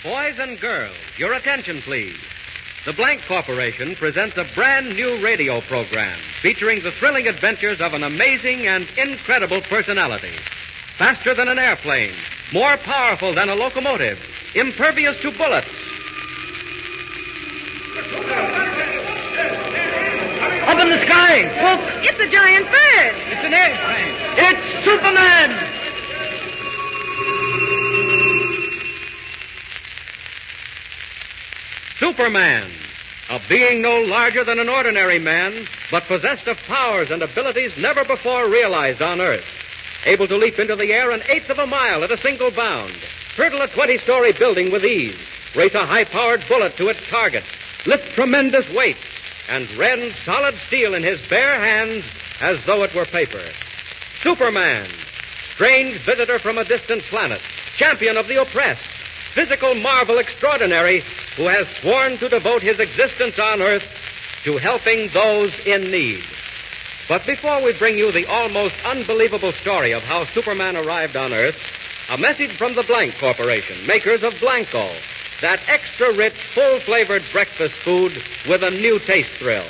Boys and girls, your attention, please. The Blank Corporation presents a brand new radio program featuring the thrilling adventures of an amazing and incredible personality. Faster than an airplane, more powerful than a locomotive, impervious to bullets. Up in the sky! Look! It's a giant bird! It's an airplane! It's Superman! Superman, a being no larger than an ordinary man, but possessed of powers and abilities never before realized on Earth. Able to leap into the air an eighth of a mile at a single bound, hurdle a 20-story building with ease, race a high-powered bullet to its target, lift tremendous weights, and rend solid steel in his bare hands as though it were paper. Superman, strange visitor from a distant planet, champion of the oppressed, physical marvel extraordinary, who has sworn to devote his existence on Earth to helping those in need. But before we bring you the almost unbelievable story of how Superman arrived on Earth, a message from the Blank Corporation, makers of Blanco, that extra-rich, full-flavored breakfast food with a new taste thrill.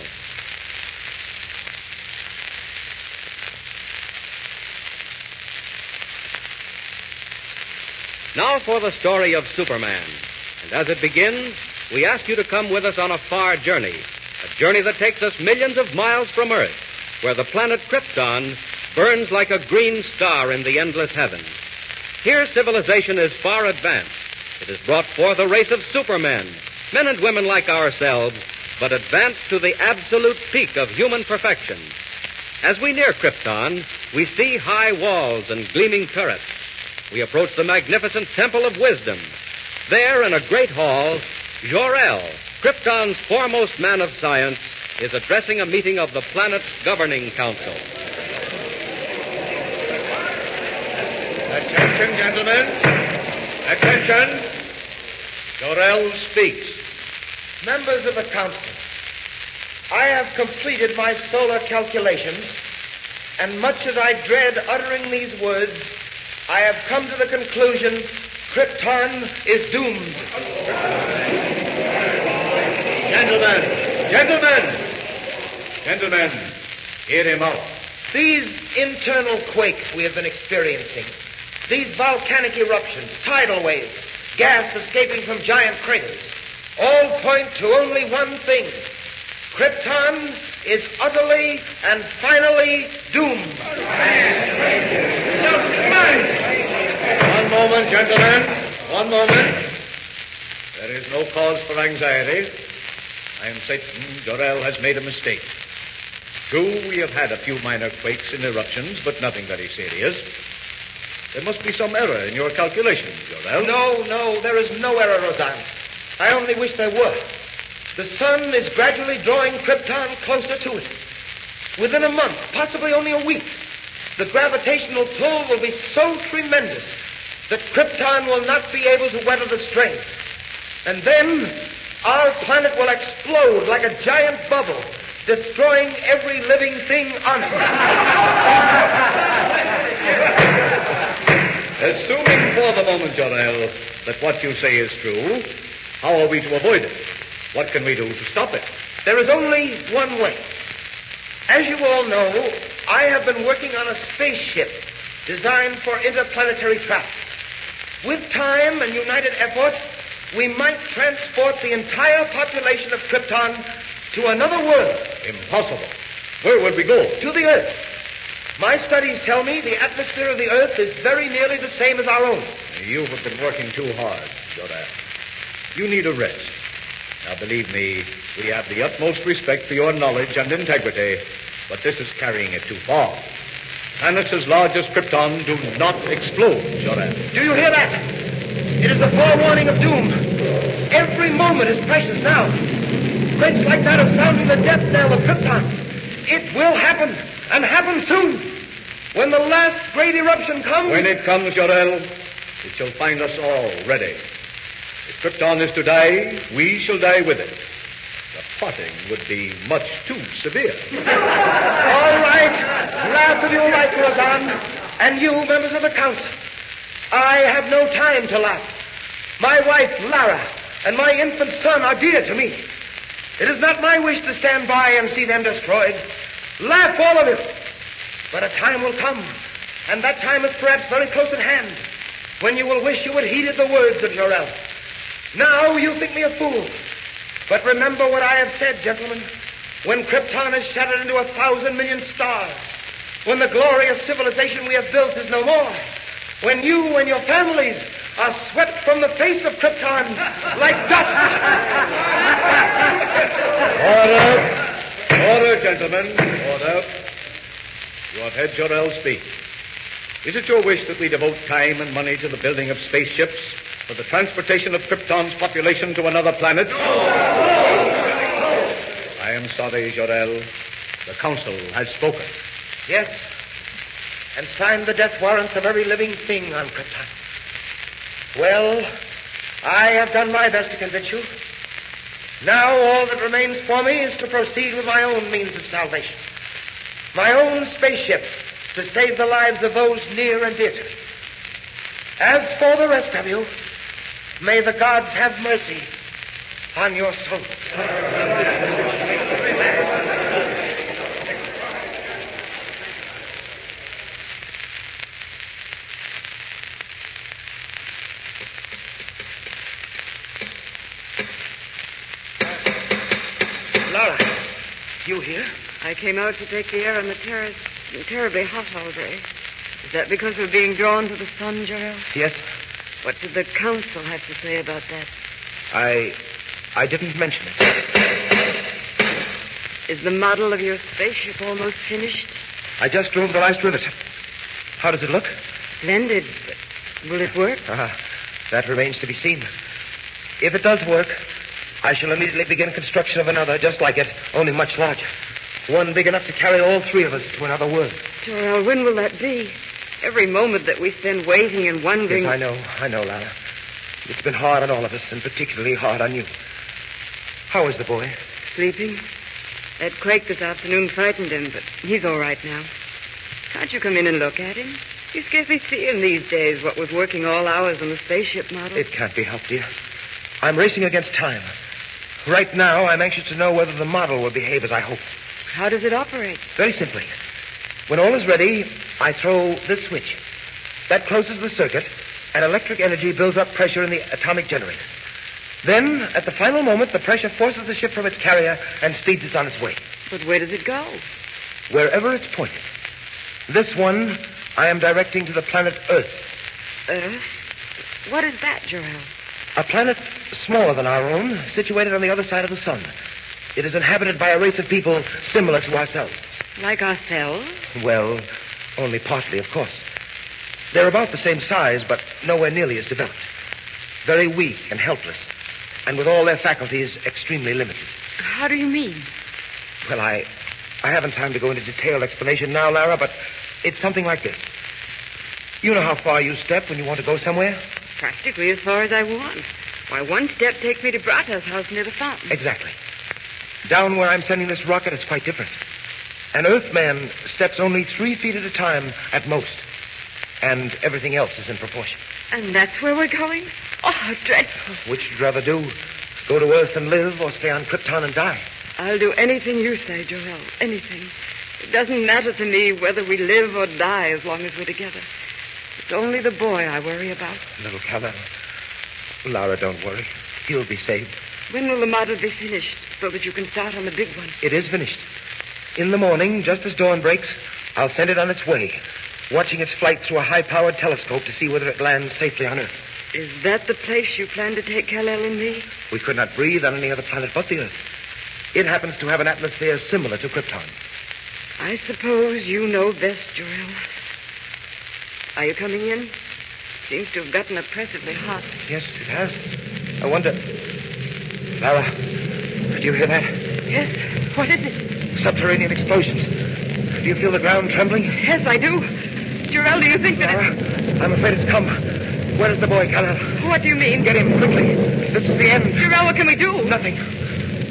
Now for the story of Superman. And as it begins, we ask you to come with us on a far journey, a journey that takes us millions of miles from Earth, where the planet Krypton burns like a green star in the endless heavens. Here civilization is far advanced. It has brought forth a race of supermen, men and women like ourselves, but advanced to the absolute peak of human perfection. As we near Krypton, we see high walls and gleaming turrets. We approach the magnificent Temple of Wisdom. There, in a great hall, Jor-El, Krypton's foremost man of science, is addressing a meeting of the planet's governing council. Attention, gentlemen. Attention. Jor-El speaks. Members of the council, I have completed my solar calculations, and much as I dread uttering these words, I have come to the conclusion Krypton is doomed. Gentlemen, hear him out. These internal quakes we have been experiencing, these volcanic eruptions, tidal waves, gas escaping from giant craters, all point to only one thing. Krypton is utterly and finally doomed. One moment, gentlemen. One moment. There is no cause for anxiety. I am certain Jor-El has made a mistake. True, we have had a few minor quakes and eruptions, but nothing very serious. There must be some error in your calculations, Jor-El. No, there is no error, Roseanne. I only wish there were. The sun is gradually drawing Krypton closer to it. Within a month, possibly only a week, the gravitational pull will be so tremendous that Krypton will not be able to weather the strain. And then our planet will explode like a giant bubble, destroying every living thing on it. Assuming for the moment, Jor-El, that what you say is true, how are we to avoid it? What can we do to stop it? There is only one way. As you all know, I have been working on a spaceship designed for interplanetary travel. With time and united effort, we might transport the entire population of Krypton to another world. Impossible. Where would we go? To the Earth. My studies tell me the atmosphere of the Earth is very nearly the same as our own. You have been working too hard, Jor-El. You need a rest. Now, believe me, we have the utmost respect for your knowledge and integrity, but this is carrying it too far. Planets as large as Krypton do not explode, Jor-El. Do you hear that? It is the forewarning of doom. Every moment is precious now. Threats like that of sounding the death knell of Krypton. It will happen, and happen soon. When the last great eruption comes... When it comes, Jor-El, it shall find us all ready. If Krypton is to die, we shall die with it. The parting would be much too severe. All right. Laugh if you like, Roseanne. And you, members of the council. I have no time to laugh. My wife, Lara, and my infant son are dear to me. It is not my wish to stand by and see them destroyed. Laugh, all of you. But a time will come, and that time is perhaps very close at hand, when you will wish you had heeded the words of Jor-El. Now you think me a fool. But remember what I have said, gentlemen. When Krypton is shattered into 1,000 million stars, when the glorious civilization we have built is no more, when you and your families are swept from the face of Krypton like dust. Order! Order, gentlemen. Order. You have heard Jor-El speak. Is it your wish that we devote time and money to the building of spaceships for the transportation of Krypton's population to another planet? No! I am sorry, Jor-El. The Council has spoken. Yes, and signed the death warrants of every living thing on Krypton. Well, I have done my best to convince you. Now all that remains for me is to proceed with my own means of salvation. My own spaceship to save the lives of those near and dear to me. As for the rest of you, may the gods have mercy on your souls. Laura, you here? I came out to take the air on the terrace. It's been terribly hot all day. Is that because we're being drawn to the sun, Jor-El? Yes. What did the council have to say about that? I didn't mention it. Is the model of your spaceship almost finished? I just drove the last rivet. How does it look? Splendid, but will it work? That remains to be seen. If it does work, I shall immediately begin construction of another just like it, only much larger. One big enough to carry all three of us to another world. Jor-El, when will that be? Every moment that we spend waiting and wondering... Yes, I know, Lara. It's been hard on all of us, and particularly hard on you. How is the boy? Sleeping. That quake this afternoon frightened him, but he's all right now. Can't you come in and look at him? You scarcely see him these days, what with working all hours on the spaceship model. It can't be helped, dear. I'm racing against time. Right now, I'm anxious to know whether the model will behave as I hope. How does it operate? Very simply. When all is ready, I throw this switch. That closes the circuit, and electric energy builds up pressure in the atomic generators. Then, at the final moment, the pressure forces the ship from its carrier and speeds it on its way. But where does it go? Wherever it's pointed. This one, I am directing to the planet Earth. Earth? What is that, Jor-El? A planet smaller than our own, situated on the other side of the sun. It is inhabited by a race of people similar to ourselves. Like ourselves? Well, only partly, of course. They're about the same size, but nowhere nearly as developed. Very weak and helpless, and with all their faculties extremely limited. How do you mean? Well, I haven't time to go into detailed explanation now, Lara, but it's something like this. You know how far you step when you want to go somewhere? Practically as far as I want. Why, one step takes me to Brata's house near the fountain. Exactly. Down where I'm sending this rocket, it's quite different. An Earthman steps only 3 feet at a time at most. And everything else is in proportion. And that's where we're going? Oh, how dreadful. Which would you rather do? Go to Earth and live, or stay on Krypton and die? I'll do anything you say, Jor-El. Anything. It doesn't matter to me whether we live or die as long as we're together. It's only the boy I worry about. Little Kal-El. Lara, don't worry. He'll be saved. When will the model be finished so that you can start on the big one? It is finished. In the morning, just as dawn breaks, I'll send it on its way, watching its flight through a high-powered telescope to see whether it lands safely on Earth. Is that the place you plan to take Kal-El and me? We could not breathe on any other planet but the Earth. It happens to have an atmosphere similar to Krypton. I suppose you know best, Jor-El. Are you coming in? Seems to have gotten oppressively hot. Yes, it has. I wonder... Lara, did you hear that? Yes. What is it? Subterranean explosions. Do you feel the ground trembling? Yes, I do. Jor-El, do you think that Lara, I'm afraid it's come. Where is the boy, Kal-El? What do you mean? Get him quickly. This is the end. Jor-El, what can we do? Nothing.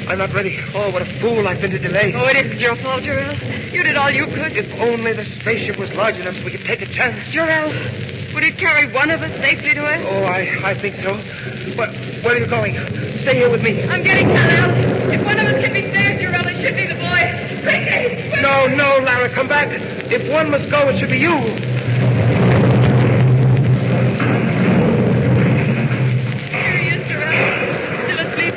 I'm not ready. Oh, what a fool I've been to delay. Oh, it isn't your fault, Jor-El. You did all you could. If only the spaceship was large enough so we could take a chance. Jor-El, Would it carry one of us safely to Earth? Oh, I think so. But where are you going? Stay here with me. I'm getting Kal-El. If one of us can be saved, Jarrell, it should be the boy. Quickly! No, Lara, come back. If one must go, it should be you. Here he is, Jarrell. Still asleep.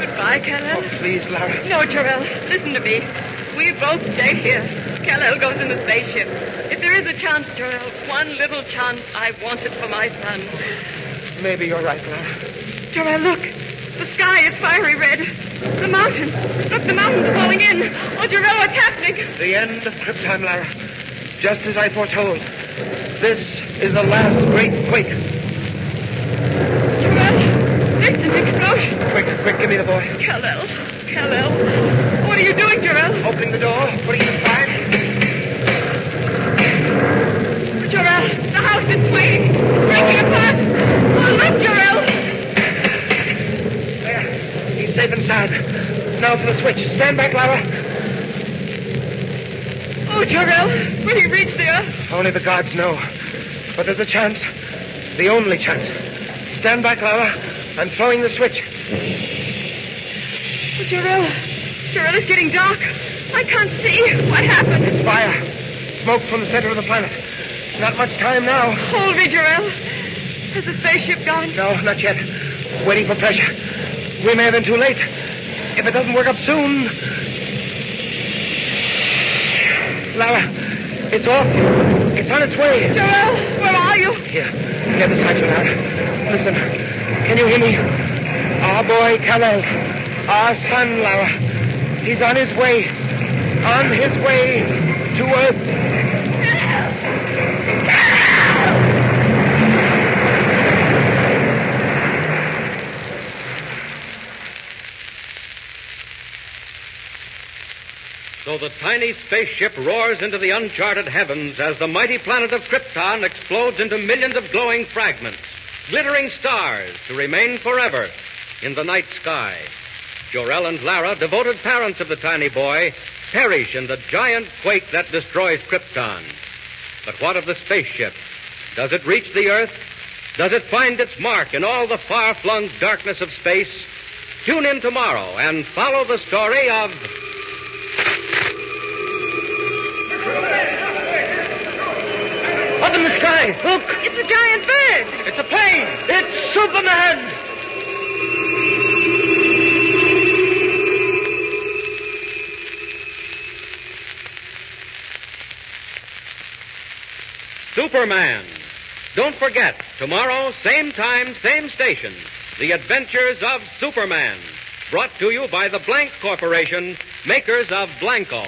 Goodbye, Kal-El. Oh, please, Lara. No, Jarrell, listen to me. We both stay here. Kal-El goes in the spaceship. If there is a chance, Jarrell, one little chance, I want it for my son. Maybe you're right, Lara. Jarrell, look. The sky is fiery red. The mountains. Look, the mountains are falling in. Oh, Jarrell, what's happening? The end of Krypton, Lara. Just as I foretold. This is the last great quake. Jarrell, there's an explosion. Quick, give me the boy. Kal-El. What are you doing, Jarrell? Opening the door, putting in the fire. Jarrell, the house is swaying. Breaking apart. Oh, look, Jarrell. There, he's safe inside. Now for the switch. Stand back, Lara. Oh, Jarrell, will he reach the Earth? Only the gods know. But there's a chance. The only chance. Stand back, Lara. I'm throwing the switch. Oh, Jarrell, it's getting dark. I can't see. What happened? It's fire. Smoke from the center of the planet. Not much time now. Hold me, Jarrell. Has the spaceship gone? No, not yet. Waiting for pressure. We may have been too late. If it doesn't work up soon... Lara, it's off. It's on its way. Jarrell, where are you? Here, get beside you, Lara. Listen, can you hear me? Our boy, Kal-El. Our son, Lara. He's on his way. On his way to Earth. So the tiny spaceship roars into the uncharted heavens as the mighty planet of Krypton explodes into millions of glowing fragments, glittering stars to remain forever in the night sky. Jor-El and Lara, devoted parents of the tiny boy, perish in the giant quake that destroys Krypton. But what of the spaceship? Does it reach the Earth? Does it find its mark in all the far-flung darkness of space? Tune in tomorrow and follow the story of... Up in the sky, look! It's a giant bird. It's a plane! It's Superman! Superman. Don't forget, tomorrow, same time, same station, The Adventures of Superman. Brought to you by the Blank Corporation, makers of Blanco.